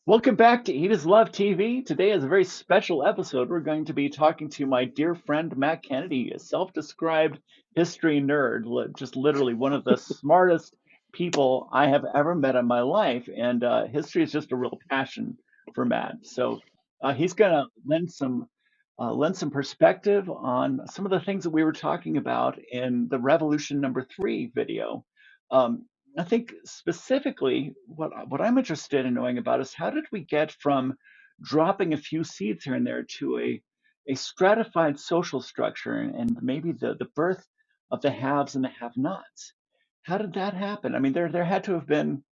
Welcome back to Eat is Love TV. Today is a very special episode. We're going to be talking to my dear friend Matt Kennedy, a self-described history nerd, just literally one of the smartest people I have ever met in my life. And history is just a real passion for Matt. So he's going to lend some perspective on some of the things that we were talking about in the Revolution #3 video. Um, I think specifically what I'm interested in knowing about is how did we get from dropping a few seeds here and there to a stratified social structure and maybe the birth of the haves and the have-nots? How did that happen? I mean, there had to have been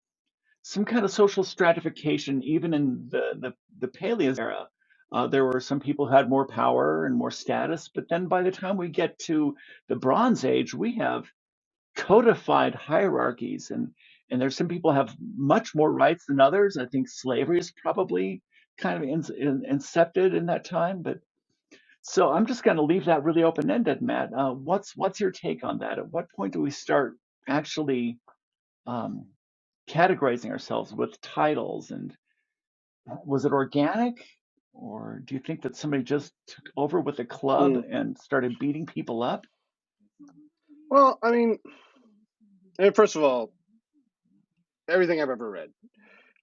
some kind of social stratification even in the Paleozoic era. There were some people who had more power and more status, but then by the time we get to the Bronze Age, we have codified hierarchies and there's some people have much more rights than others. I think slavery is probably kind of incepted in that time, but so I'm just going to leave that really open ended, Matt. What's your take on that? At what point do we start actually um, categorizing ourselves with titles, and was it organic, or do you think that somebody just took over with a club Mm. and started beating people up? Well, I mean, and first of all, everything I've ever read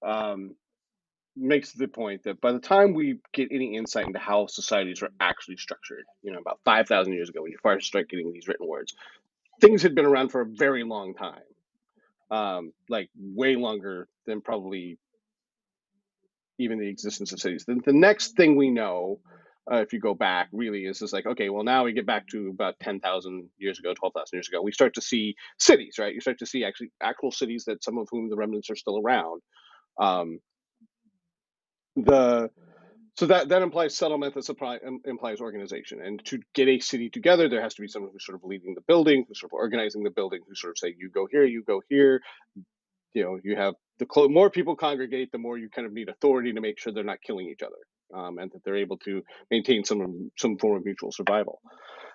um, makes the point that by the time we get any insight into how societies are actually structured, about 5,000 years ago, when you first start getting these written words, things had been around for a very long time, like way longer than probably even the existence of cities. The next thing we know, if you go back, really is just like, okay, well, now we get back to about 10,000 years ago, 12,000 years ago. We start to see cities, right? You start to see actually actual cities that some of whom the remnants are still around. Um, the so that implies settlement, that implies organization, and to get a city together, there has to be someone who's sort of leading the building, who's sort of organizing the building, who sort of say, you go here, you go here. You have more people congregate, the more you kind of need authority to make sure they're not killing each other, and that they're able to maintain some form of mutual survival.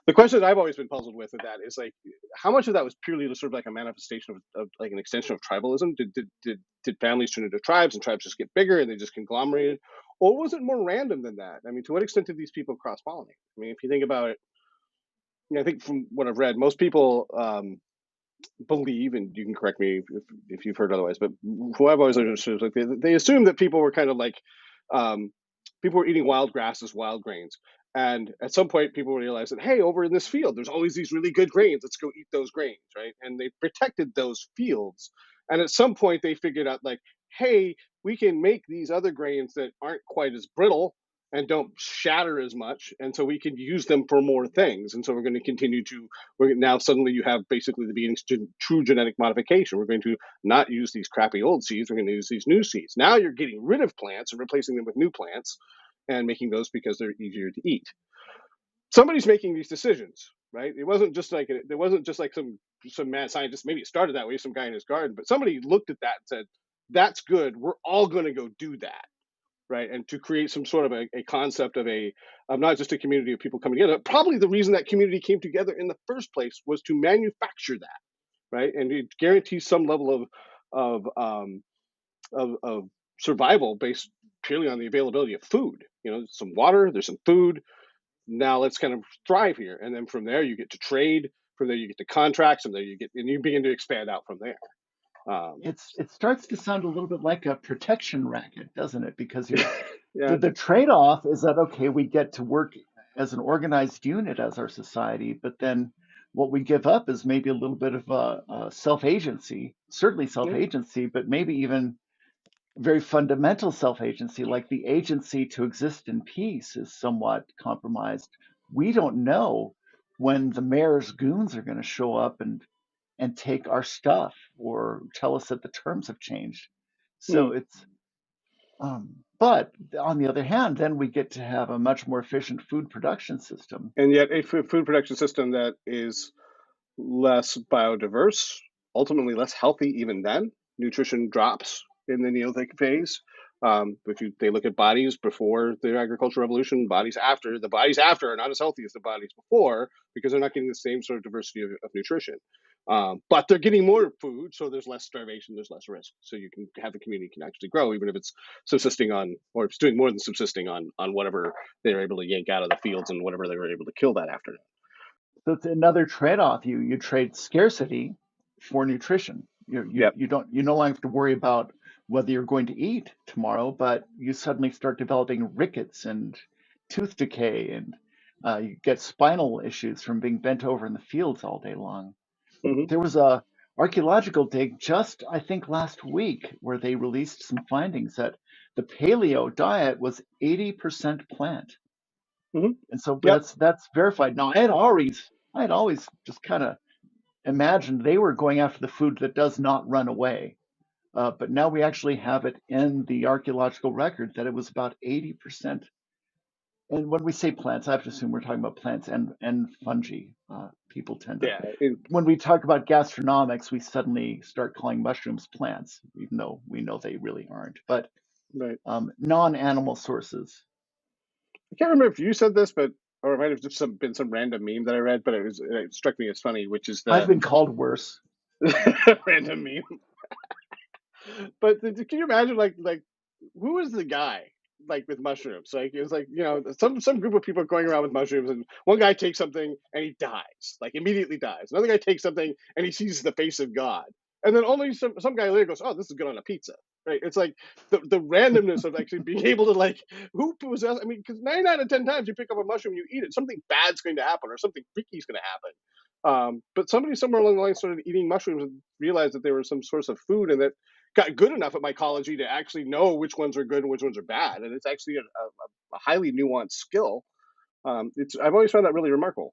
The question that I've always been puzzled with that is like, how much of that was purely sort of like a manifestation of like an extension of tribalism? Did families turn into tribes and tribes just get bigger and they just conglomerated, or was it more random than that? I mean, to what extent did these people cross pollinate? I mean, if you think about it, I think from what I've read, most people believe, and you can correct me if you've heard otherwise, but who I've always understood is like they assume that people were kind of like um, people were eating wild grasses, wild grains, and at some point people realized that, hey, over in this field, there's always these really good grains. Let's go eat those grains, right? And they protected those fields, and at some point they figured out like, hey, we can make these other grains that aren't quite as brittle and don't shatter as much, and so we can use them for more things. And so we're going to continue to now suddenly you have basically the beginning of true genetic modification. We're going to not use these crappy old seeds. We're going to use these new seeds. Now you're getting rid of plants and replacing them with new plants and making those because they're easier to eat. Somebody's making these decisions, right? There wasn't just like some mad scientist. Maybe it started that way, some guy in his garden, but somebody looked at that and said, "That's good. We're all going to go do that." Right, and to create some sort of a concept of not just a community of people coming together. Probably the reason that community came together in the first place was to manufacture that, right, and it guarantees some level of survival based purely on the availability of food. Some water, there's some food. Now let's kind of thrive here, and then from there you get to trade. From there you get to contracts. From there you begin to expand out from there. Um, It starts to sound a little bit like a protection racket, doesn't it? Because you're yeah. the trade-off is that okay, we get to work as an organized unit as our society, but then what we give up is maybe a little bit of a self-agency, certainly Yeah. self-agency, but maybe even very fundamental self-agency, like the agency to exist in peace, is somewhat compromised. We don't know when the mayor's goons are going to show up and take our stuff or tell us that the terms have changed. Hmm. So but on the other hand, then we get to have a much more efficient food production system. And yet a food production system that is less biodiverse, ultimately less healthy even then. Nutrition drops in the Neolithic phase. They look at bodies before the agricultural revolution, bodies after, the bodies after are not as healthy as the bodies before because they're not getting the same sort of diversity of nutrition. But they're getting more food, so there's less starvation, there's less risk. So you can have the community can actually grow, even if it's subsisting on, or if it's doing more than subsisting on whatever they were able to yank out of the fields and whatever they were able to kill that afternoon. So it's another trade-off. You trade scarcity for nutrition. Yep. You no longer have to worry about whether you're going to eat tomorrow, but you suddenly start developing rickets and tooth decay, and you get spinal issues from being bent over in the fields all day long. Hmm. There was a archaeological dig just, I think, last week where they released some findings that the paleo diet was 80% plant. Hmm. And so Yep. that's verified. Now, I had always just kind of imagined they were going after the food that does not run away. But now we actually have it in the archaeological record that it was about 80%. And when we say plants, I have to assume we're talking about plants and fungi. People tend to, Yeah. when we talk about gastronomics, we suddenly start calling mushrooms plants, even though we know they really aren't. But Right. non-animal sources. I can't remember if you said this, but or it might have just been some random meme that I read, but it struck me as funny, which is I've the been called worse. random meme. But can you imagine like who was the guy like with mushrooms? Like it was like some group of people going around with mushrooms, and one guy takes something and he dies, like immediately dies. Another guy takes something and he sees the face of God, and then only some guy later goes, "Oh, this is good on a pizza." Right? It's like the randomness of actually being able to like who possess. I mean, because 9 out of 10 times you pick up a mushroom, you eat it, something bad's going to happen or something freaky is going to happen. But somebody somewhere along the line started eating mushrooms and realized that they were some source of food, and that got good enough at mycology to actually know which ones are good and which ones are bad. And it's actually a highly nuanced skill. It's I've always found that really remarkable.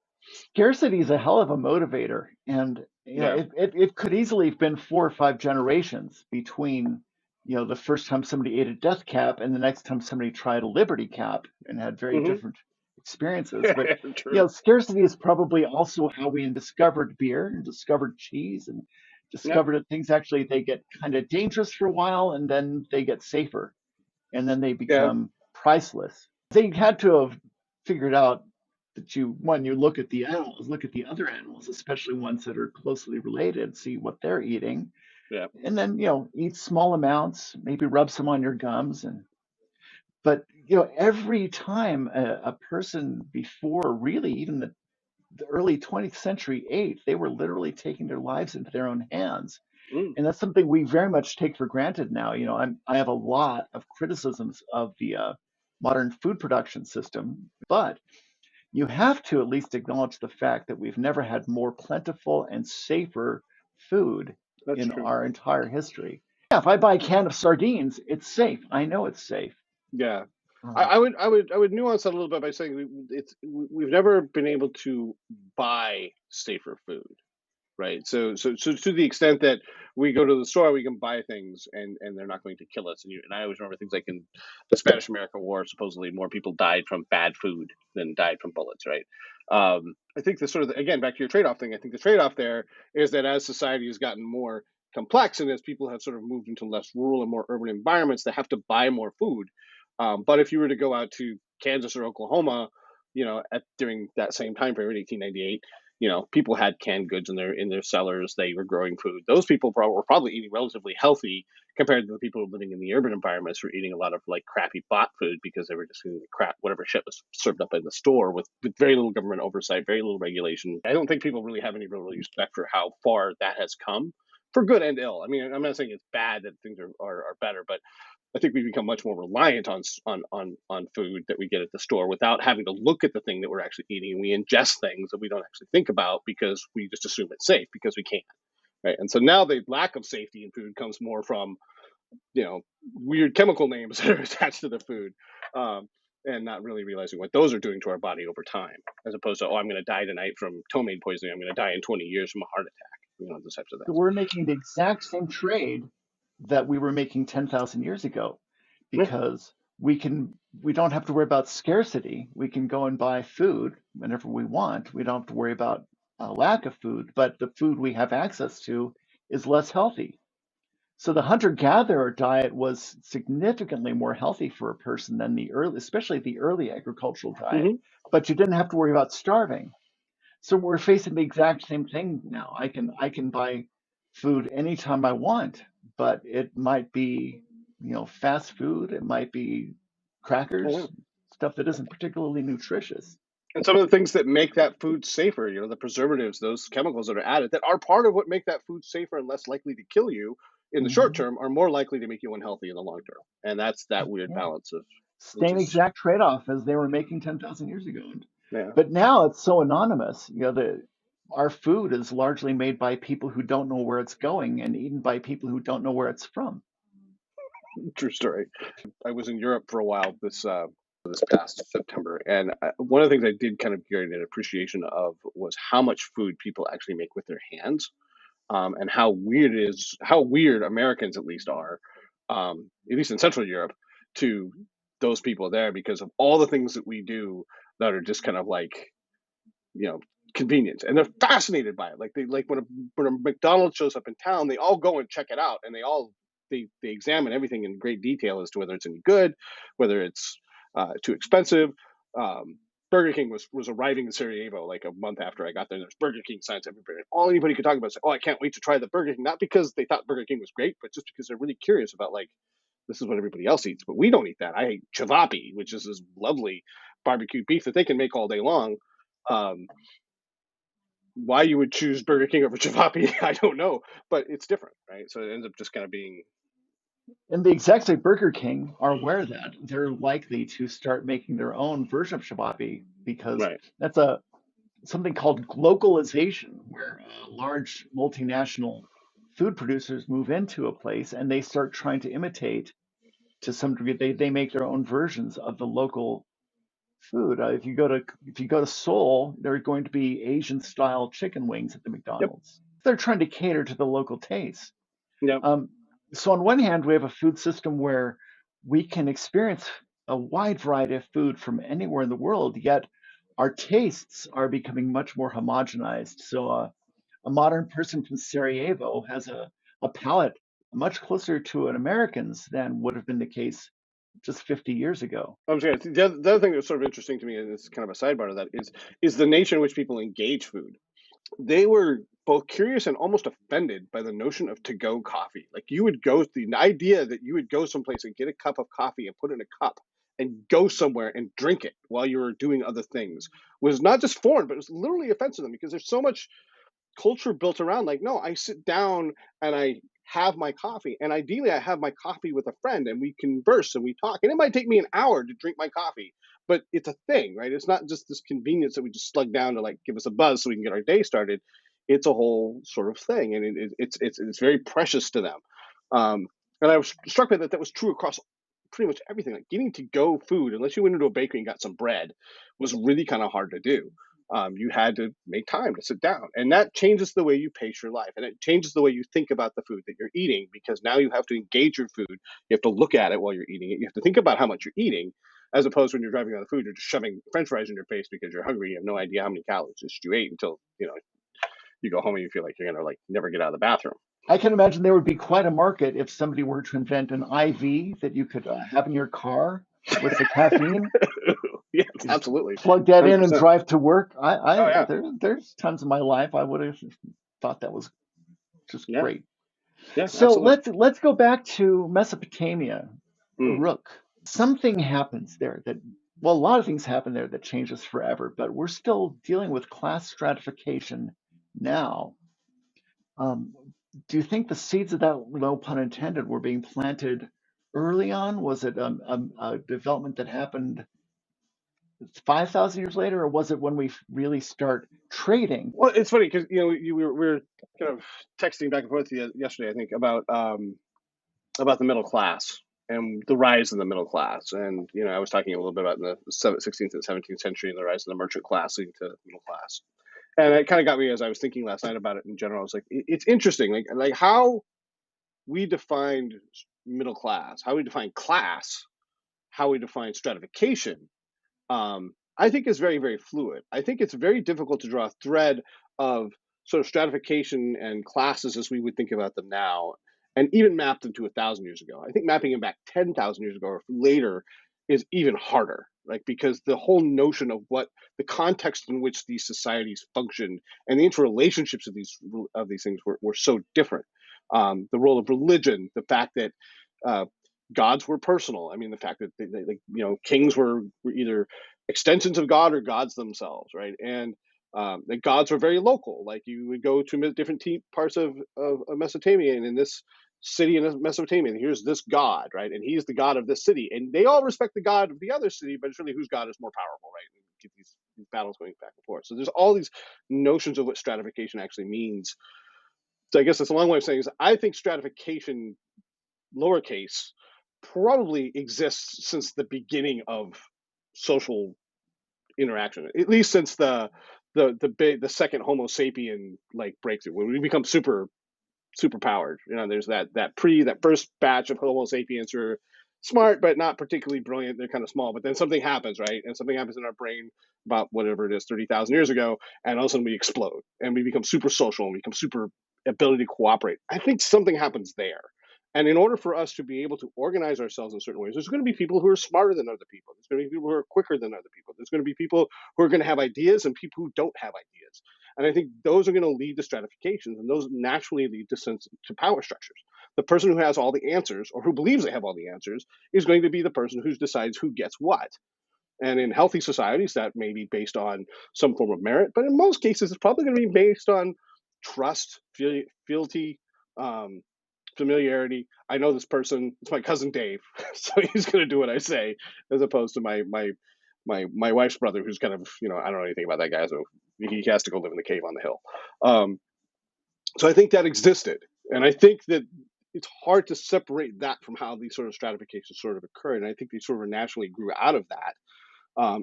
Scarcity is a hell of a motivator, and Yeah. it could easily have been 4 or 5 generations between the first time somebody ate a death cap and the next time somebody tried a liberty cap and had very Hmm. different experiences. But True. scarcity is probably also how we discovered beer and discovered cheese and Yep. discovered that things actually they get kind of dangerous for a while and then they get safer and then they Yeah. become priceless. They had to have figured out that when you look at the animals, look at the other animals, especially ones that are closely related, see what they're eating, Yeah. and then eat small amounts, maybe rub some on your gums, and but every time a person before really even the early 20th century ate, they were literally taking their lives into their own hands. Mm. And that's something we very much take for granted now. I have a lot of criticisms of the modern food production system, but you have to at least acknowledge the fact that we've never had more plentiful and safer food That's in true. our entire history. Yeah, if I buy a can of sardines, it's safe. I know it's safe. Yeah. Uh, I would nuance that a little bit by saying we've never been able to buy safer food. Right. So to the extent that we go to the store, we can buy things and they're not going to kill us. And I always remember things like in the Spanish American War, supposedly more people died from bad food than died from bullets. Right. I think the sort of again back to your trade off thing. I think the trade off there is that as society has gotten more complex and as people have sort of moved into less rural and more urban environments, they have to buy more food. But if you were to go out to Kansas or Oklahoma, during that same time period, 1898, people had canned goods in their cellars. They were growing food. Those people were probably eating relatively healthy compared to the people living in the urban environments who were eating a lot of like crappy bot food because they were just eating the crap whatever shit was served up in the store with very little government oversight, very little regulation. I don't think people really have any real respect for how far that has come, for good and ill. I mean, I'm not saying it's bad that things are better, but I think we've become much more reliant on food that we get at the store without having to look at the thing that we're actually eating. We ingest things that we don't actually think about because we just assume it's safe because we can, right? And so now the lack of safety in food comes more from weird chemical names that are attached to the food, and not really realizing what those are doing to our body over time, as opposed to I'm going to die tonight from ptomaine poisoning. I'm going to die in 20 years from a heart attack. Those types of so things. we're making the exact same trade that we were making 10,000 years ago Yeah. because we don't have to worry about scarcity. We can go and buy food whenever we want. We don't have to worry about a lack of food, but the food we have access to is less healthy. So the hunter-gatherer diet was significantly more healthy for a person than especially the early agricultural diet. Hmm. But you didn't have to worry about starving. So we're facing the exact same thing now. I can buy food anytime I want, but it might be, fast food, it might be Oh, yeah. crackers, stuff that isn't particularly nutritious. And some of the things that make that food safer, the preservatives, those chemicals that are added that are part of what make that food safer and less likely to kill you in the short Hmm. term are more likely to make you unhealthy in the long term. And that's that weird Yeah. balance of which Same is exact trade-off as they were making 10,000 years ago. yeah. But now it's so anonymous. Our food is largely made by people who don't know where it's going and eaten by people who don't know where it's from. True story. I was in Europe for a while this past September, and one of the things I did kind of get an appreciation of was how much food people actually make with their hands, and how weird Americans at least are, at least in Central Europe, to those people there because of all the things that we do that are just kind of like you know convenience, and they're fascinated by it. Like when a McDonald's shows up in town, they all go and check it out, and they examine everything in great detail as to whether it's any good, whether it's too expensive. Um, Burger King was arriving in Sarajevo like a month after I got there. And there's Burger King signs everywhere. And all anybody could talk about is, oh, I can't wait to try the Burger King. Not because they thought Burger King was great, but just because they're really curious about like this is what everybody else eats. But we don't eat that. I hate chavapi, which is this lovely barbecue beef that they can make all day long. Um, why you would choose Burger King over Chavapi, I don't know, but it's different, right? So it ends up just kind of being And the execs at Burger King are aware that they're likely to start making their own version of Shababi because right. that's a something called globalization, where large multinational food producers move into a place and they start trying to imitate to some degree. They make their own versions of the local food. If you go to Seoul, there are going to be Asian style chicken wings at the Yep. McDonald's. They're trying to cater to the local taste. Yep. Um, so on one hand, we have a food system where we can experience a wide variety of food from anywhere in the world, yet our tastes are becoming much more homogenized. So a modern person from Sarajevo has a palate much closer to an American's than would have been the case just 50 years ago. I'm saying the other thing that's sort of interesting to me, and it's kind of a sidebar to that, is the nature in which people engage food. They were both curious and almost offended by the notion of to-go coffee. Like the idea that you would go someplace and get a cup of coffee and put it in a cup and go somewhere and drink it while you were doing other things was not just foreign, but it was literally offensive to them because there's so much culture built around like no, I sit down and I have my coffee, and ideally I have my coffee with a friend and we converse and we talk, and it might take me an hour to drink my coffee, but it's a thing, right? It's not just this convenience that we just slug down to like give us a buzz so we can get our day started. It's a whole sort of thing, and it's very precious to them. um, and I was struck by that was true across pretty much everything. Like getting to go food, unless you went into a bakery and got some bread, was really kind of hard to do. You had to make time to sit down, and that changes the way you pace your life, and it changes the way you think about the food that you're eating because now you have to engage your food. You have to look at it while you're eating it. You have to think about how much you're eating, as opposed to when you're driving on the food, you're just shoving French fries in your face because you're hungry. You have no idea how many calories you ate until you go home and you feel like you're gonna like never get out of the bathroom. I can imagine there would be quite a market if somebody were to invent an IV that you could have in your car with the caffeine. Yes, You just absolutely, plug that in and 100%. drive to work. Oh yeah, There's times in my life I would have thought that was just yeah, great. yeah, So absolutely. let's go back to Mesopotamia, Mm. Uruk. Something happens there that well, a lot of things happen there that change us forever, but we're still dealing with class stratification now. Um, do you think the seeds of that, no pun intended, were being planted early on? Was it a development that happened 5,000 years later, or was it when we really start trading? Well, it's funny because we were kind of texting back and forth yesterday, I think, about the middle class and the rise of the middle class, and I was talking a little bit about in the 16th and 17th century and the rise of the merchant class leading to middle class, and it kind of got me as I was thinking last night about it in general. I was like, it's interesting, like how we defined middle class, how we define class, how we define stratification. I think is very, very fluid. I think it's very difficult to draw a thread of sort of stratification and classes as we would think about them now, and even map them to 1,000 years ago. I think mapping them back 10,000 years ago or later is even harder, like because the whole notion of what the context in which these societies functioned and the interrelationships of these things were so different. The role of religion, the fact that uh, gods were personal. I mean, the fact that like kings were either extensions of God or gods themselves, right? And the gods were very local. Like you would go to different parts of Mesopotamia, and in this city in Mesopotamia, and here's this god, right? And he's the god of this city, and they all respect the god of the other city, but it's really whose god is more powerful, right? And you get these battles going back and forth. So there's all these notions of what stratification actually means. So I guess that's a long way of saying is I think stratification, lowercase, probably exists since the beginning of social interaction, at least since the second Homo sapien like breakthrough when we become super powered. There's that first batch of Homo sapiens who are smart but not particularly brilliant. They're kind of small, but then something happens, right? And something happens in our brain about whatever it is, 30,000 years ago, and all of a sudden we explode and we become super social and we become super ability to cooperate. I think something happens there. And in order for us to be able to organize ourselves in certain ways, there's going to be people who are smarter than other people. There's going to be people who are quicker than other people. There's going to be people who are going to have ideas and people who don't have ideas. And I think those are going to lead to stratifications, and those naturally lead to power structures. The person who has all the answers, or who believes they have all the answers, is going to be the person who decides who gets what. And in healthy societies, that may be based on some form of merit, but in most cases, it's probably going to be based on trust, fealty, um, familiarity. I know this person; it's my cousin Dave, so he's going to do what I say, as opposed to my wife's brother, who's kind of I don't know anything about that guy, so he has to go live in the cave on the hill. Um, so I think that existed, and I think that it's hard to separate that from how these sort of stratifications sort of occurred, and I think they sort of naturally grew out of that.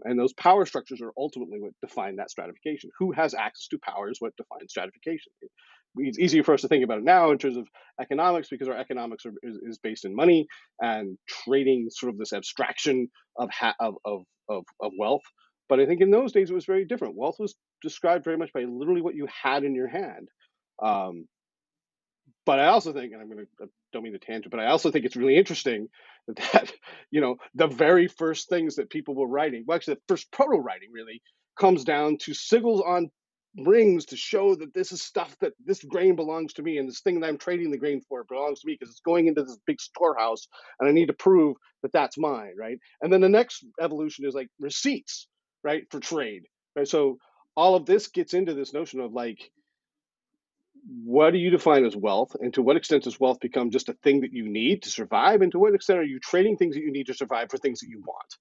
And those power structures are ultimately what define that stratification. Who has access to power is what defines stratification. It's easier for us to think about it now in terms of economics because our economics is based in money and trading, sort of this abstraction of wealth. But I think in those days it was very different. Wealth was described very much by literally what you had in your hand. Um, but I also think, and I don't mean to tangent, but I also think it's really interesting that, the very first things that people were writing, well, actually, the first proto writing really comes down to sigils on rings to show that this is stuff that this grain belongs to me, and this thing that I'm trading the grain for belongs to me because it's going into this big storehouse, and I need to prove that that's mine, right? And then the next evolution is like receipts, right, for trade, right? So all of this gets into this notion of like, what do you define as wealth, and to what extent does wealth become just a thing that you need to survive, and to what extent are you trading things that you need to survive for things that you want?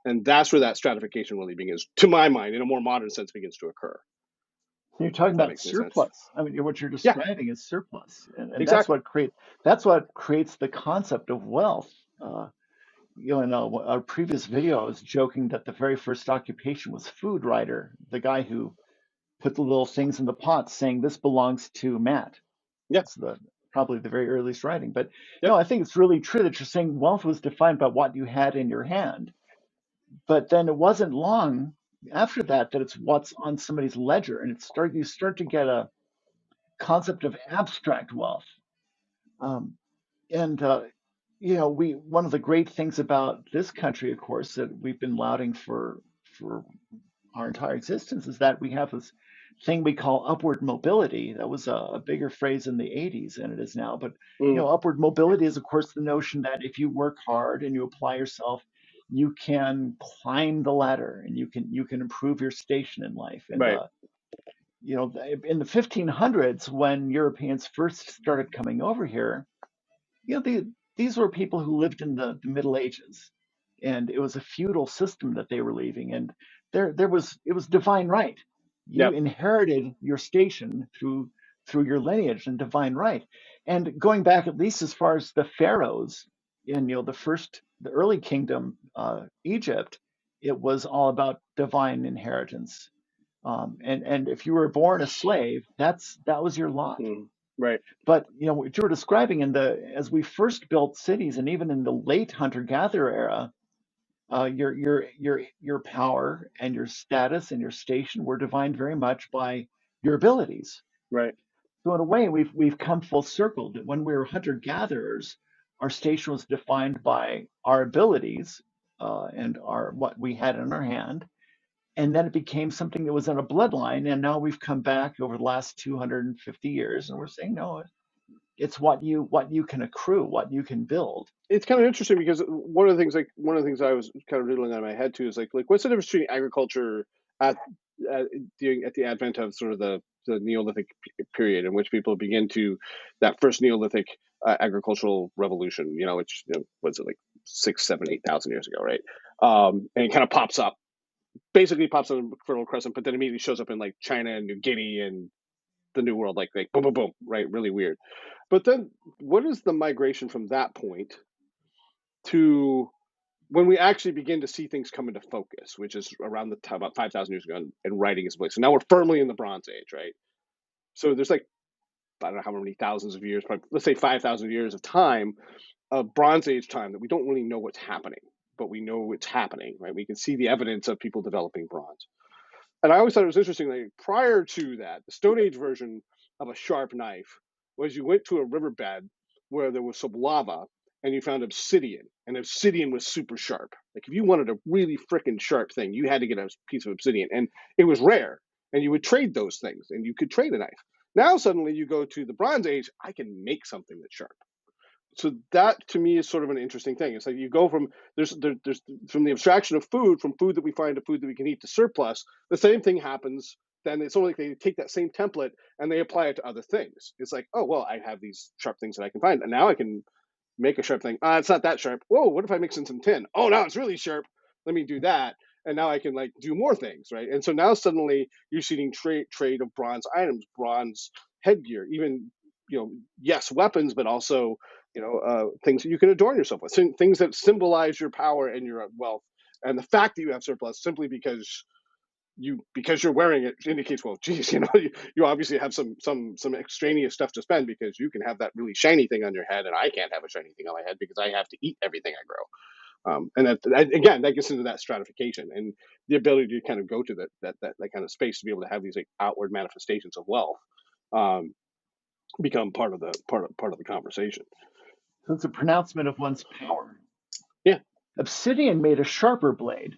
And that's where that stratification really begins, to my mind, in a more modern sense, begins to occur. You're talking If that about makes any sense. surplus. I mean, what you're Yeah, describing is surplus, and exactly. that's what creates the concept of wealth. Uh, in our previous video, I was joking that the very first occupation was food writer, the guy who put the little things in the pots saying this belongs to Matt. Yeah, It's probably the very earliest writing. But yep, I think it's really true that you're saying wealth was defined by what you had in your hand. But then it wasn't long after that it's what's on somebody's ledger, and you start to get a concept of abstract wealth. Um, and we one of the great things about this country, of course, that we've been lauding for our entire existence is that we have this thing we call upward mobility. That was a bigger phrase in the 80s than it is now. But mm, upward mobility is, of course, the notion that if you work hard and you apply yourself, you can climb the ladder and you can improve your station in life. And right, in the 1500s, when Europeans first started coming over here, these were people who lived in the Middle Ages, and it was a feudal system that they were leaving, and it was divine right. You yep, inherited your station through your lineage and divine right. And going back at least as far as the pharaohs in the early kingdom, Egypt, it was all about divine inheritance. And if you were born a slave, that was your lot. mm, right, But what you were describing as we first built cities, and even in the late hunter-gatherer era, your power and your status and your station were defined very much by your abilities. right, So in a way, we've come full circle. That when we were hunter-gatherers, our station was defined by our abilities, and our what we had in our hand, and then it became something that was in a bloodline, and now we've come back over the last 250 years, and we're saying no, it's what you can accrue, what you can build. It's kind of interesting because one of the things I was kind of doodling on in my head too is like what's the difference between agriculture at at, at the advent of sort of the Neolithic period in which people begin to that first Neolithic agricultural revolution, which was it like 6, 7, 8,000 years ago, right? And it kind of basically pops up in Fertile Crescent, but then immediately shows up in like China and New Guinea and the New World, like boom, boom, boom, right? Really weird. But then, what is the migration from that point to when we actually begin to see things come into focus, which is around the time about 5,000 years ago, and writing is place. So now we're firmly in the Bronze Age, right? So there's like I don't know how many thousands of years, probably, let's say 5,000 years of time, of Bronze Age time that we don't really know what's happening, but we know it's happening, right? We can see the evidence of people developing bronze. And I always thought it was interesting. Like prior to that, the Stone Age version of a sharp knife was you went to a riverbed where there was some lava and you found obsidian, and obsidian was super sharp. Like if you wanted a really freaking sharp thing, you had to get a piece of obsidian, and it was rare. And you would trade those things, and you could trade a knife. Now suddenly you go to the Bronze Age, I can make something that's sharp. So that to me is sort of an interesting thing. It's like you go from there's from the abstraction of food, from food that we find to food that we can eat to surplus. The same thing happens. Then it's only like they take that same template and they apply it to other things. It's like, oh well, I have these sharp things that I can find, and now I can make a sharp thing. It's not that sharp. Whoa, what if I mix in some tin? Oh, now it's really sharp. Let me do that, and now I can like do more things, right? And so now suddenly you're seeing trade of bronze items, bronze headgear, even yes, weapons, but also things that you can adorn yourself with, things that symbolize your power and your wealth. And the fact that you have surplus simply because you're wearing it indicates, well, geez, you obviously have some extraneous stuff to spend, because you can have that really shiny thing on your head, and I can't have a shiny thing on my head because I have to eat everything I grow. And again, that gets into that stratification and the ability to kind of go to that kind of space to be able to have these like outward manifestations of wealth um, become part of the conversation. So it's a pronouncement of one's power. Yeah. Obsidian made a sharper blade,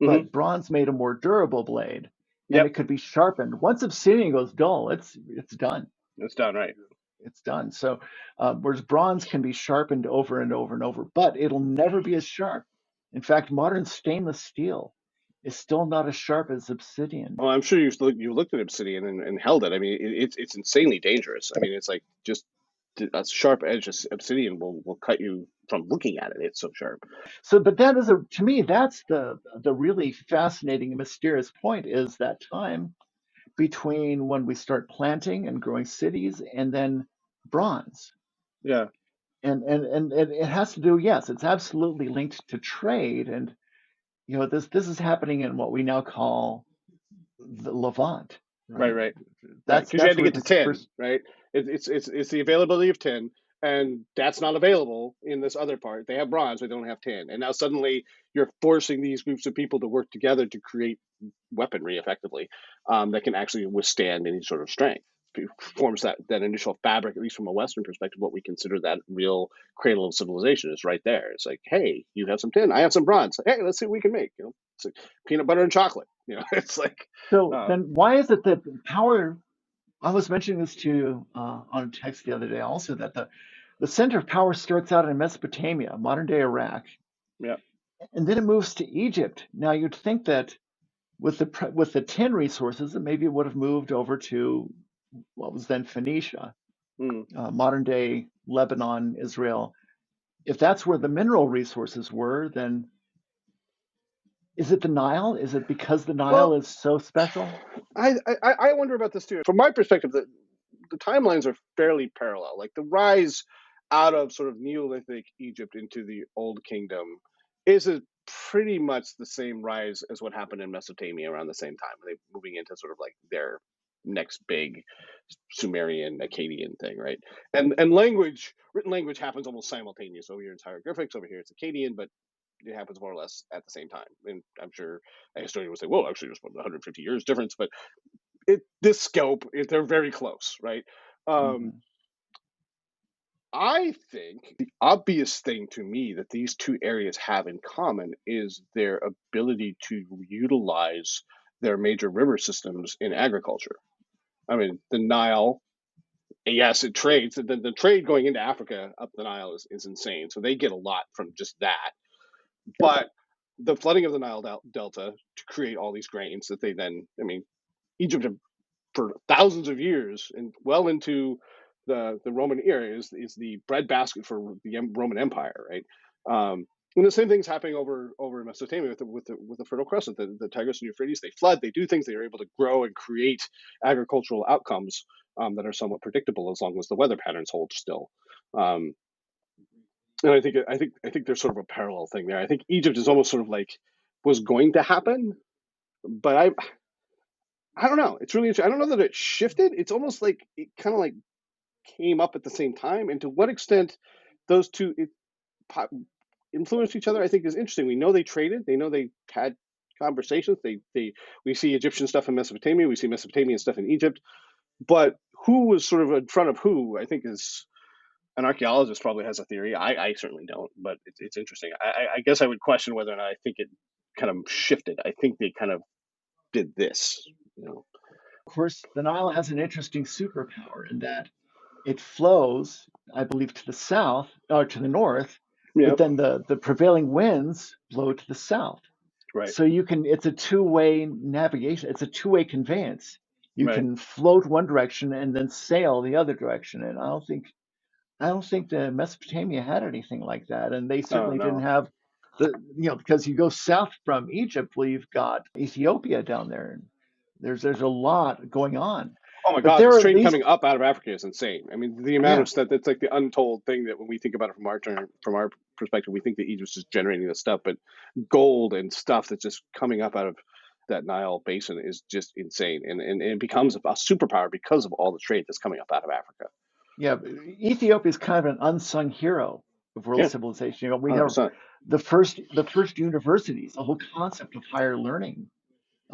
Mm-hmm. but bronze made a more durable blade, and Yep. it could be sharpened. Once obsidian goes dull, it's done. It's done right. It's done. So whereas bronze can be sharpened over and over and over, but it'll never be as sharp. In fact, modern stainless steel is still not as sharp as obsidian. Well, I'm sure you looked at obsidian and held it. I mean, it's insanely dangerous. I mean, it's like just a sharp edge of obsidian will cut you from looking at it. It's so sharp. So, but that is to me, that's the really fascinating and mysterious point, is that time between when we start planting and growing cities and then bronze. Yeah. And it has to do, yes, it's absolutely linked to trade. And this is happening in what we now call the Levant, Right. right? Right. Right. That's Because you had to where get to this tin, first. right? It's the availability of tin, and that's not available in this other part. They have bronze, they don't have tin, and now suddenly you're forcing these groups of people to work together to create weaponry effectively that can actually withstand any sort of strength. Forms that initial fabric, at least from a Western perspective, what we consider that real cradle of civilization is right there. It's like, hey, you have some tin, I have some bronze. Hey, let's see what we can make. It's like peanut butter and chocolate. It's like, So um, then, why is it that power? I was mentioning this to you on text the other day, also, that the center of power starts out in Mesopotamia, modern day Iraq, yeah, and then it moves to Egypt. Now you'd think that with the tin resources, that maybe it would have moved over to what was then Phoenicia, mm. modern day Lebanon, Israel. If that's where the mineral resources were, then is it the Nile? Is it because the Nile Well, is so special? I wonder about this too. From my perspective, the timelines are fairly parallel. Like the rise out of sort of Neolithic Egypt into the Old Kingdom is pretty much the same rise as what happened in Mesopotamia around the same time. They moving into sort of like their next big Sumerian Akkadian thing, right? And written language happens almost simultaneous. Over here it's hieroglyphics, over here it's Akkadian, but it happens more or less at the same time. And I'm sure a historian would say, well, actually, there's 150 years difference, but this scope, they're very close, right? Um, Hmm. I think the obvious thing to me that these two areas have in common is their ability to utilize their major river systems in agriculture. I mean, the Nile, yes, it trades. The trade going into Africa up the Nile is insane. So they get a lot from just that. But the flooding of the Nile Delta to create all these grains that they then, I mean, Egypt for thousands of years and well into the Roman era is the breadbasket for the Roman Empire, right? And the same thing's happening over in Mesopotamia with the Fertile Crescent, the Tigris and Euphrates. They flood, they do things, they are able to grow and create agricultural outcomes that are somewhat predictable as long as the weather patterns hold still. Um, and I think there's sort of a parallel thing there. I think Egypt is almost sort of like was going to happen, but I don't know. It's really interesting. I don't know that it shifted. It's almost like it kind of like came up at the same time, and to what extent those two influenced each other, I think is interesting. We know they traded. They know they had conversations. We see Egyptian stuff in Mesopotamia. We see Mesopotamian stuff in Egypt. But who was sort of in front of who? I think is an archaeologist probably has a theory. I certainly don't, but it's interesting. I guess I would question whether or not I think it kind of shifted. I think they kind of did this. You know. Of course, the Nile has an interesting superpower in that it flows, I believe, to the south or to the north, but Yep. then the prevailing winds blow to the south. Right. So it's a two-way navigation. It's a two-way conveyance. You Right. can float one direction and then sail the other direction. And I don't think the Mesopotamia had anything like that. And they Oh certainly didn't no. have because you go south from Egypt, well, you've got Ethiopia down there. And there's a lot going on. Oh my But God, there this are at trade least, coming up out of Africa is insane. I mean, the amount yeah, of stuff that's like the untold thing that when we think about it from our perspective, we think that Egypt's just generating this stuff, but gold and stuff that's just coming up out of that Nile basin is just insane, and it becomes a superpower because of all the trade that's coming up out of Africa. yeah, Ethiopia is kind of an unsung hero of world Yeah, civilization. We have 100%. the first universities, the whole concept of higher learning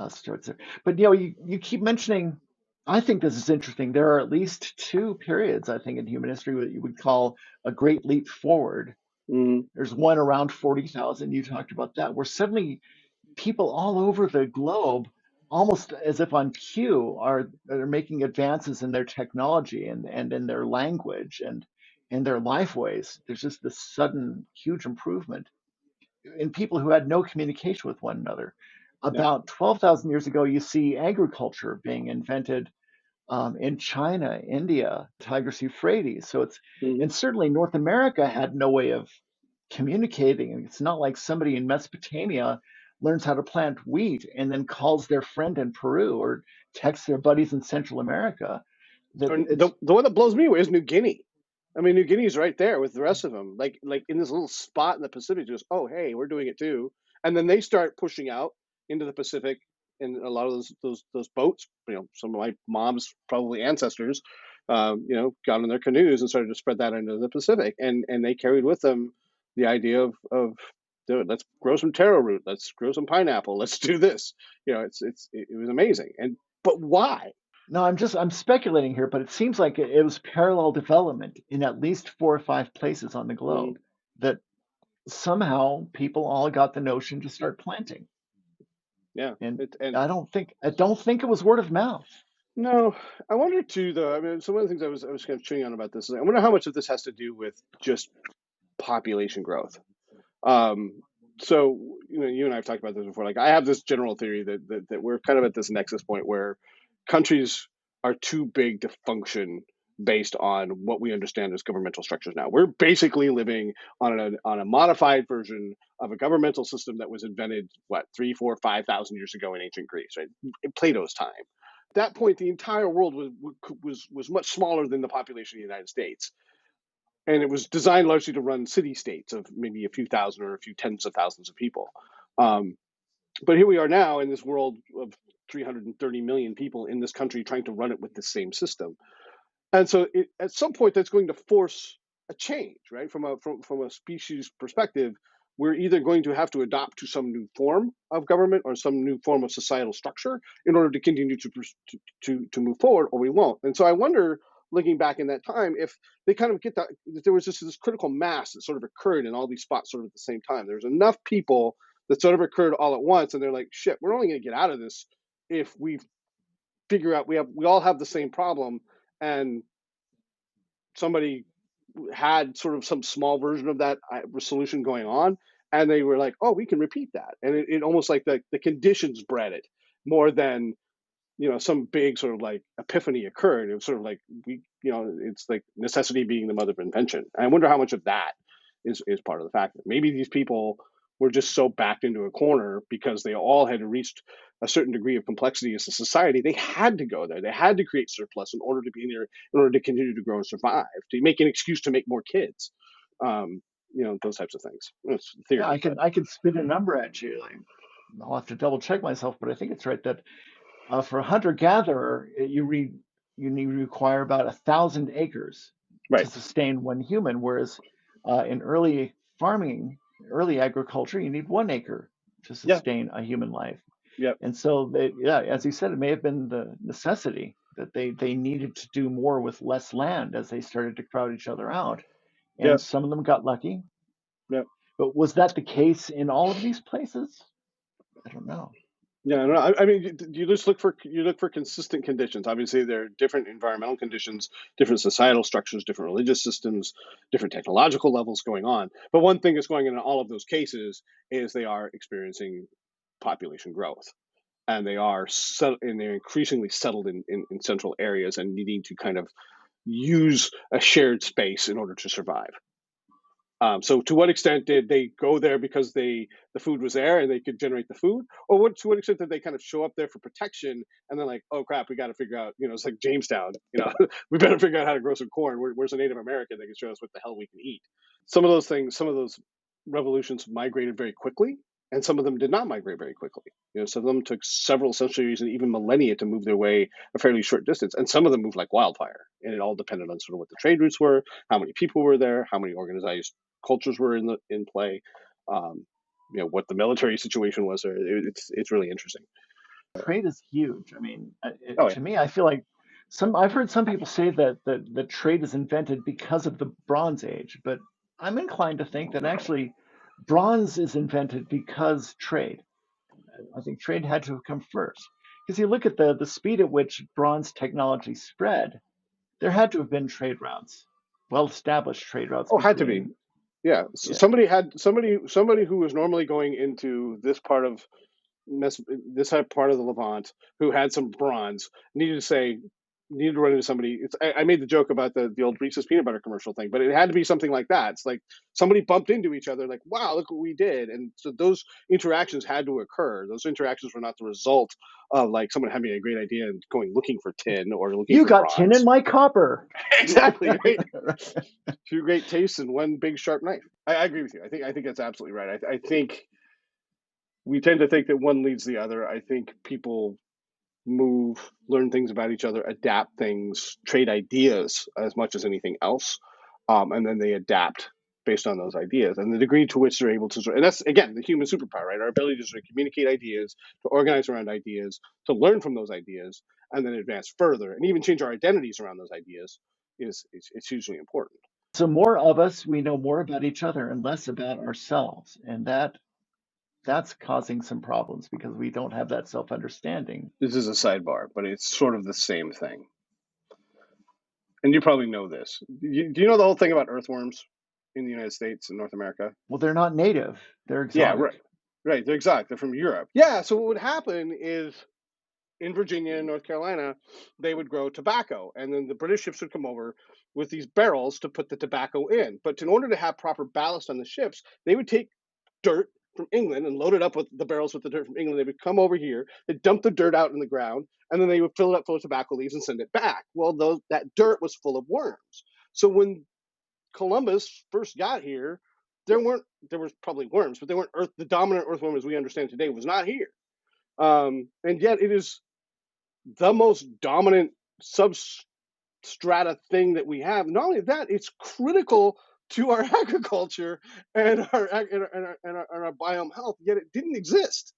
starts there. But you keep mentioning. I think this is interesting. There are at least two periods, I think, in human history that you would call a great leap forward. Hmm. There's one around 40,000. You talked about that, where suddenly people all over the globe, almost as if on cue, are making advances in their technology and in their language and in their life ways. There's just this sudden huge improvement in people who had no communication with one another. Yeah. About 12,000 years ago, you see agriculture being invented in China, India, Tigris Euphrates. So Hmm. and certainly North America had no way of communicating. It's not like somebody in Mesopotamia learns how to plant wheat and then calls their friend in Peru or texts their buddies in Central America. That And it's the one that blows me away is New Guinea. I mean, New Guinea is right there with the rest of them, like in this little spot in the Pacific. Just oh hey, we're doing it too, and then they start pushing out into the Pacific, and a lot of those boats. Some of my mom's probably ancestors, got in their canoes and started to spread that into the Pacific, and they carried with them the idea of dude, let's grow some taro root, let's grow some pineapple, let's do this. It was amazing, and but why? no, I'm speculating here, but it seems like it was parallel development in at least 4 or 5 places on the Mm, globe that somehow people all got the notion to start planting. yeah, And and I don't think it was word of mouth. no, I wonder too, though. I mean, so one of the things I was kind of chewing on about this is I wonder how much of this has to do with just population growth. Um, so you and I have talked about this before. Like, I have this general theory that we're kind of at this nexus point where countries are too big to function based on what we understand as governmental structures now. We're basically living on a modified version of a governmental system that was invented what 3, 4, 5,000 years ago in ancient Greece, right? In Plato's time. At that point, the entire world was much smaller than the population of the United States, and it was designed largely to run city states of maybe a few thousand or a few tens of thousands of people. Um, but here we are now in this world of 330 million people in this country trying to run it with the same system. And so, at some point, that's going to force a change, right? From a species perspective, we're either going to have to adopt to some new form of government or some new form of societal structure in order to continue to move forward, or we won't. And so, I wonder looking back in that time, if they kind of get that there was just this critical mass that sort of occurred in all these spots sort of at the same time. There's enough people that sort of occurred all at once, and they're like, shit, we're only going to get out of this if we figure out we all have the same problem, and somebody had sort of some small version of that solution going on, and they were like, oh, we can repeat that, and it almost like the conditions bred it more than some big sort of like epiphany occurred. It was sort of like it's like necessity being the mother of invention. And I wonder how much of that is part of the factor. Maybe these people were just so backed into a corner because they all had reached a certain degree of complexity as a society. They had to go there. They had to create surplus in order to be in there, in order to continue to grow and survive, to make an excuse to make more kids. Those types of things. It's Yeah, theory, but I can spit a number at you. I'll have to double check myself, but I think it's right that for a hunter gatherer, you need require about 1,000 acres to right. sustain one human, whereas in early farming, early agriculture, you need 1 acre to Yeah. sustain a human life. Yep. And so, yeah, as you said, it may have been the necessity that they needed to do more with less land as they started to crowd each other out. And Yep. some of them got lucky. Yep. But was that the case in all of these places? I don't know. Yeah, no, I mean, you just look for consistent conditions. Obviously, there are different environmental conditions, different societal structures, different religious systems, different technological levels going on. But one thing that's going on in all of those cases is they are experiencing population growth, and they're increasingly settled in central areas and needing to kind of use a shared space in order to survive. So to what extent did they go there because the food was there and they could generate the food, or to what extent did they kind of show up there for protection and then like, oh crap, we got to figure out, it's like Jamestown, we better figure out how to grow some corn. Where's a Native American that can show us what the hell we can eat? Some of those things, some of those revolutions migrated very quickly, and some of them did not migrate very quickly. Some of them took several centuries and even millennia to move their way a fairly short distance, and some of them moved like wildfire. And it all depended on sort of what the trade routes were, how many people were there, how many organized cultures were in play, what the military situation was there. It's really interesting. Trade is huge. I mean, Oh yeah. to me, I feel like I've heard some people say that trade is invented because of the Bronze Age, but I'm inclined to think that actually bronze is invented because trade. I think trade had to have come first. Because you look at the speed at which bronze technology spread, there had to have been trade routes, well established trade routes Oh, had to be. between. Yeah. Yeah. Somebody who was normally going into this part of the Levant, who had some bronze, needed to run into somebody. I made the joke about the old Reese's peanut butter commercial thing, but it had to be something like that. It's like somebody bumped into each other, like, wow, look what we did. And so those interactions had to occur. Those interactions were not the result of like someone having a great idea and going looking for tin or looking You for got tin in bronze. my copper. Exactly, right? Two great tastes and one big sharp knife. I agree with you. I think that's absolutely right. I think we tend to think that one leads the other. I think people move, learn things about each other, adapt things, trade ideas as much as anything else, and then they adapt based on those ideas and the degree to which they're able to. And that's again the human superpower, right? Our ability to sort of communicate ideas, to organize around ideas, to learn from those ideas, and then advance further, and even change our identities around those ideas is hugely important. So more of us, we know more about each other and less about ourselves, and that's causing some problems because we don't have that self-understanding. This is a sidebar, but it's sort of the same thing. And you probably know this. Do you know the whole thing about earthworms in the United States and North America? Well, they're not native; they're Yeah, exotic. right. Right, they're exotic. They're from Europe. Yeah, so what would happen is in Virginia and North Carolina, they would grow tobacco, and then the British ships would come over with these barrels to put the tobacco in. But in order to have proper ballast on the ships, they would take dirt from England and load it up with the barrels with the dirt from England. They would come over here, they'd dump the dirt out in the ground, and then they would fill it up full of tobacco leaves and send it back. Well, that dirt was full of worms. So when Columbus first got here, there was probably worms, but they weren't the dominant earthworm as we understand today was not here. And yet it is the most dominant substrata thing that we have. Not only that, it's critical to our agriculture and our biome health, yet it didn't exist.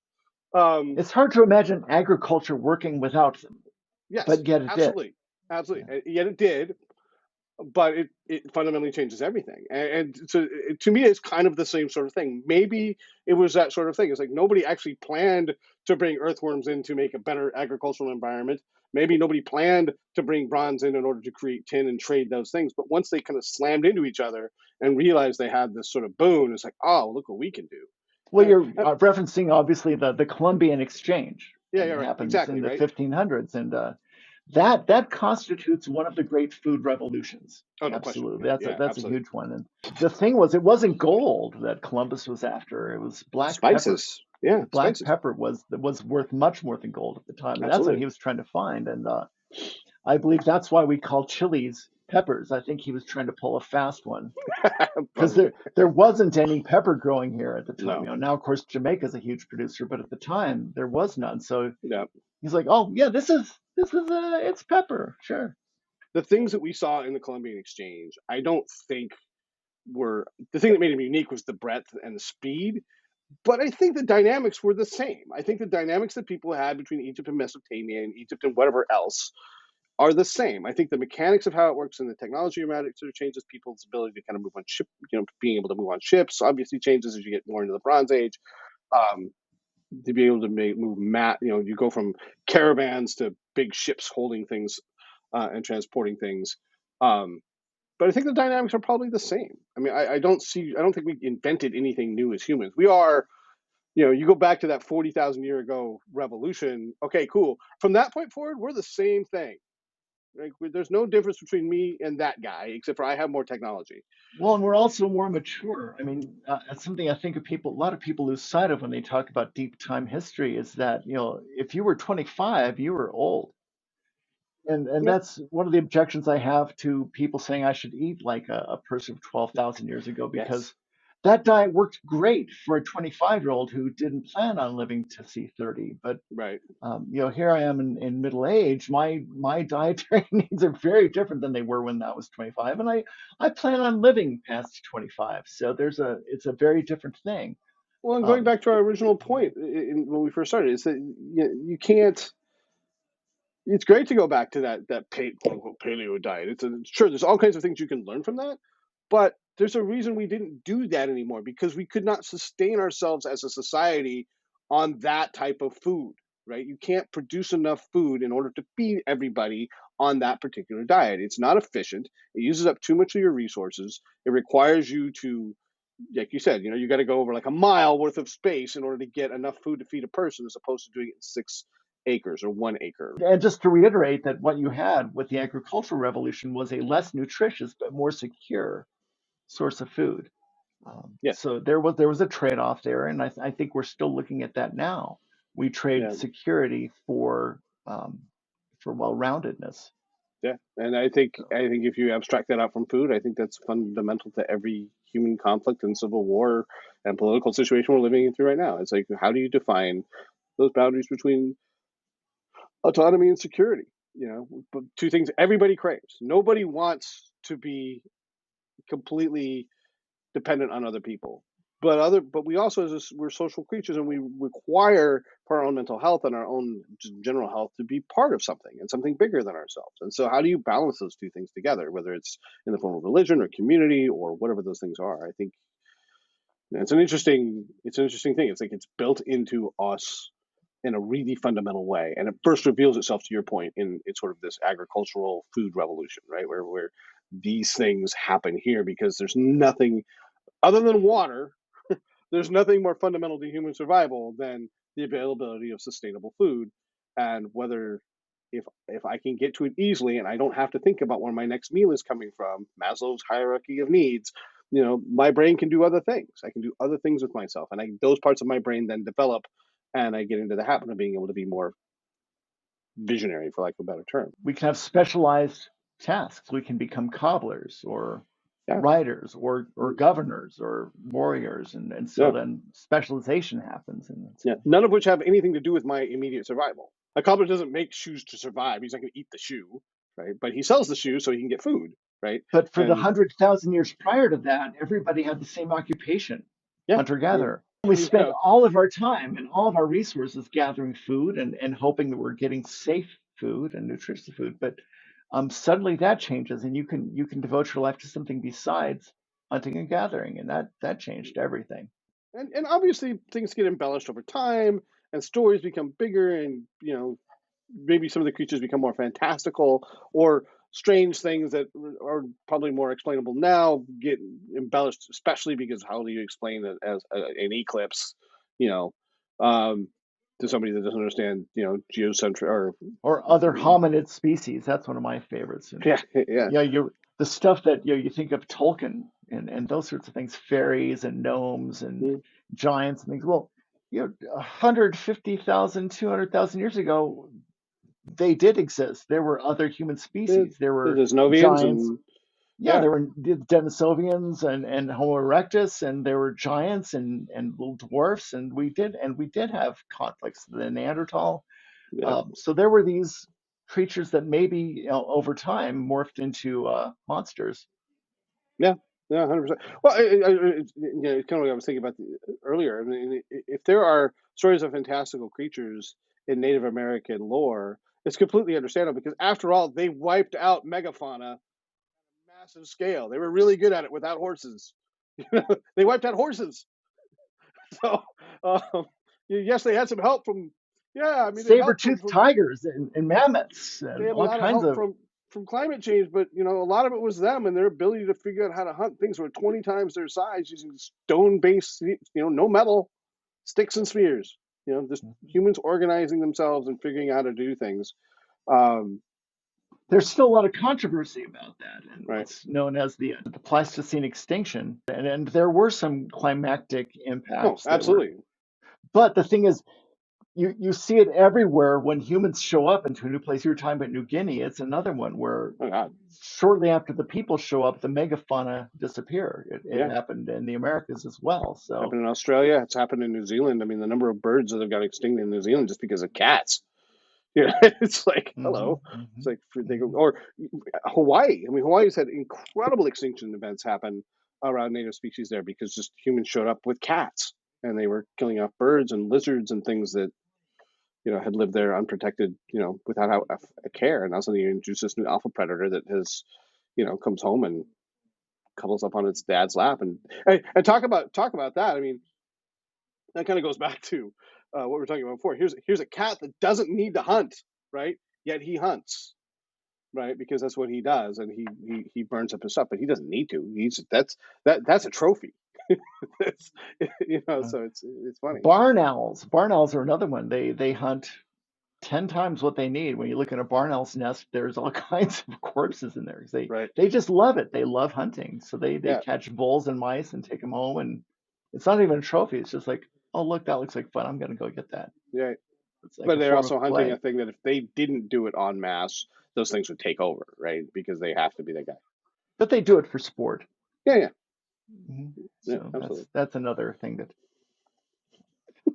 It's hard to imagine agriculture working without them, Yes, but yet it did. absolutely. absolutely. Yeah. Yet it did, but it fundamentally changes everything. And so to me, it's kind of the same sort of thing. Maybe it was that sort of thing. It's like nobody actually planned to bring earthworms in to make a better agricultural environment. Maybe nobody planned to bring bronze in order to create tin and trade those things. But once they kind of slammed into each other and realized they had this sort of boon, it's like, oh, look what we can do. Well, you're And referencing obviously the Columbian Exchange, yeah, yeah, and it right, happens in exactly, the right. 1500s, and that constitutes one of the great food revolutions. Oh, no question. Absolutely, Yeah, that's a yeah, that's a absolutely. huge one. And the thing was, it wasn't gold that Columbus was after; it was black pepper. Spices. Yeah, Black spices. pepper was worth much more than gold at the time, and that's what he Absolutely. was trying to find. And I believe that's why we call chilies peppers. I think he was trying to pull a fast one because Probably. there wasn't any pepper growing here at the time. No. Now of course Jamaica's a huge producer, but at the time there was none. So Yeah. he's like, oh yeah, this is it's pepper, sure. The things that we saw in the Columbian Exchange, I don't think were the thing that made him unique was the breadth and the speed. But I think the dynamics were the same. I think the dynamics that people had between Egypt and Mesopotamia and Egypt and whatever else are the same. I think the mechanics of how it works and the technology around it sort of changes. People's ability to kind of move on ship, being able to move on ships obviously changes as you get more into the Bronze Age. Um, to be able to move you go from caravans to big ships holding things and transporting things. Um, but I think the dynamics are probably the same. I mean, I don't think we invented anything new as humans. We are, you go back to that 40,000 year ago revolution. Okay, cool. From that point forward, we're the same thing. Like, there's no difference between me and that guy, except for I have more technology. Well, and we're also more mature. I mean, it's something I think a lot of people lose sight of when they talk about deep time history is that, if you were 25, you were old. And Yeah, that's one of the objections I have to people saying I should eat like a person of 12,000 years ago, yes, because that diet worked great for a 25-year-old who didn't plan on living to see 30. But right. here I am in middle age. My dietary needs are very different than they were when I was 25, and I plan on living past 25. So it's a very different thing. Well, and going Um, back to our original point when we first started, is that you can't. It's great to go back to that quote unquote paleo diet. Sure, there's all kinds of things you can learn from that, but there's a reason we didn't do that anymore because we could not sustain ourselves as a society on that type of food, right? You can't produce enough food in order to feed everybody on that particular diet. It's not efficient. It uses up too much of your resources. It requires you to, like you said, you got to go over like a mile worth of space in order to get enough food to feed a person, as opposed to doing it in 6 acres or 1 acre. and just to reiterate that what you had with the agricultural revolution was a less nutritious but more secure source of food. Yes. So there was a trade-off there, and I think we're still looking at that now. We trade Yeah. security um, for well-roundedness. Yeah, and I think if you abstract that out from food, I think that's fundamental to every human conflict and civil war and political situation we're living through right now. It's like, how do you define those boundaries between autonomy and security? But two things everybody craves. Nobody wants to be completely dependent on other people. But we also, we're social creatures, and we require for our own mental health and our own general health to be part of something and something bigger than ourselves. And so, how do you balance those two things together? Whether it's in the form of religion or community or whatever those things are, I think it's an interesting thing. It's like it's built into us in a really fundamental way, and it first reveals itself, to your point, in it's sort of this agricultural food revolution, right? Where these things happen here because there's nothing other than water, there's nothing more fundamental to human survival than the availability of sustainable food. And whether if I can get to it easily and I don't have to think about where my next meal is coming from, Maslow's hierarchy of needs, my brain can do other things. I can do other things with myself, and those parts of my brain then develop, and I get into the habit of being able to be more visionary, for lack of a better term. We can have specialized tasks. We can become cobblers or Yeah, writers or governors or warriors, and so yeah, then specialization happens, and yeah. None of which have anything to do with my immediate survival. A cobbler doesn't make shoes to survive. He's not going to eat the shoe, right? But he sells the shoe so he can get food, right? but for the And 100,000 years prior to that, everybody had the same occupation, yeah, hunter-gatherer. We spent yeah, all of our time and all of our resources gathering food and hoping that we're getting safe food and nutritious food. But suddenly that changes, and you can devote your life to something besides hunting and gathering, and that changed everything. And obviously things get embellished over time, and stories become bigger, and maybe some of the creatures become more fantastical, or strange things that are probably more explainable now get embellished, especially because how do you explain it as an eclipse, you know, um, to somebody that doesn't understand, geocentric or Or other hominid species. That's one of my favorites. And yeah, yeah, yeah, you the stuff that you think of Tolkien and those sorts of things, fairies and gnomes and mm, giants and things. Well, 150,000, 200,000 years ago, they did exist. There were other human yeah. species. There were There's Novians, giants. and Yeah, yeah, there were the Denisovians and Homo erectus, and there were giants and little dwarfs, and we did have conflicts. The Neanderthal. yeah. So there were these creatures that maybe over time morphed into monsters. Yeah, yeah, 100%. Well, it's kind of what I was thinking about earlier. I mean, if there are stories of fantastical creatures in Native American lore, it's completely understandable because, after all, they wiped out megafauna on a massive scale. They were really good at it without horses. They wiped out horses. So, um, yes, they had some help from. Yeah, I mean, they helped Saber-toothed from tigers and mammoths they and have a all lot of kinds help of. from climate change, but a lot of it was them and their ability to figure out how to hunt things that were 20 times their size using stone-based, no metal, sticks and spears. Just humans organizing themselves and figuring out how to do things. Um, There's still a lot of controversy about that and right? what's known as the Pleistocene extinction. And there were some climactic Oh, impacts that were. absolutely. But the thing is, you see it everywhere when humans show up into a new place. You were talking about New Guinea. It's another one where Oh God, shortly after the people show up, the megafauna disappear. It yeah. happened in the Americas as well. So Happened in Australia. It's happened in New Zealand. I mean, the number of birds that have got extinct in New Zealand just because of cats. It's like, hmm hello. It's hmm like they go, hmm or Hawaii. I mean, Hawaii's had incredible extinction events happen around native species there because just humans showed up with cats, and they were killing off birds and lizards and things that had lived there unprotected, without a care. And now suddenly you introduce this new alpha predator that has, comes home and cuddles up on its dad's lap, and talk about that. I mean, that kind of goes back to what we were talking about before. Here's a cat that doesn't need to hunt, right? Yet he hunts, right? Because that's what he does, and he burns up his stuff, but he doesn't need to. That's a trophy. That's, so it's funny. Barn owls. Barn owls are another one. They hunt 10 times what they need. When you look at a barn owl's nest, there's all kinds of corpses in there 'cause Right? they just love it. They love hunting. So they Yeah, catch voles and mice and take them home, and it's not even a trophy. It's just like, oh look, that looks like fun. I'm gonna go get that. yeah. It's like But a they're form also of hunting a play. thing that if they didn't do it en masse, those things would take over, right? Because they have to be the guy. But they do it for sport. Yeah, yeah, hmm yeah, So absolutely. that's another thing that.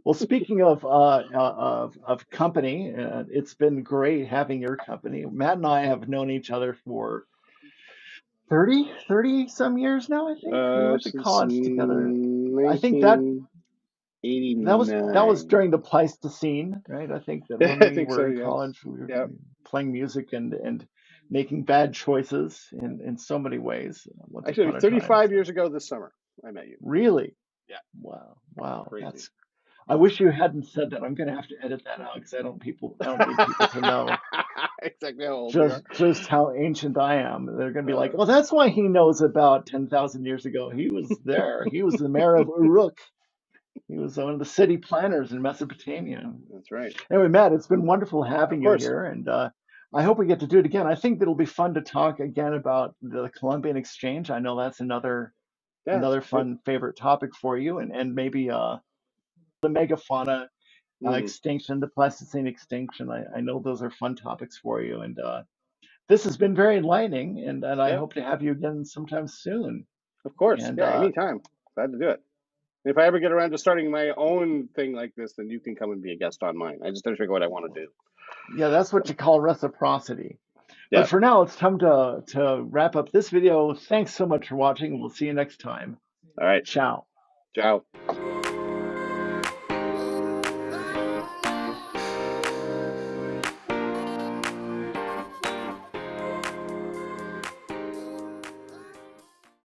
Well, speaking of company, it's been great having your company. Matt and I have known each other for 30 some years now, I think. We went to Since college together. I think that 1989. during the Pleistocene, right? I think that when I we think were so. in Yes. college, we were Yep. playing music and making bad choices in so many ways once Actually, upon it'll be a time. 35 So years ago this summer I met you. really, Yeah. wow, wow, Crazy. that's. I wish you hadn't said that. I'm gonna have to edit that out because I don't need people to know Exactly how old we are. just how ancient I am. They're going to be like, Uh, "Oh, that's why he knows about 10,000 years ago. He was there. He was the mayor of Uruk. He was one of the city planners in Mesopotamia." that's right. Anyway, Matt, it's been wonderful Of having you course. here, and I hope we get to do it again. I think it'll be fun to talk again about the Columbian Exchange. I know that's Yeah, it's another good. fun favorite topic for you, and maybe the megafauna Mm, extinction, the Pleistocene extinction. I know those are fun topics for you, and this has been very enlightening, and I yeah, hope to have you again sometime soon. of course. And Yeah, anytime. Glad to do it. And if I ever get around to starting my own thing like this, then you can come and be a guest on mine. I just got to figure out what I want to do. yeah, that's what So, you call reciprocity. But yeah. for now, it's time to wrap up this video. Thanks so much for watching. We'll see you next time. All right. Ciao. Ciao.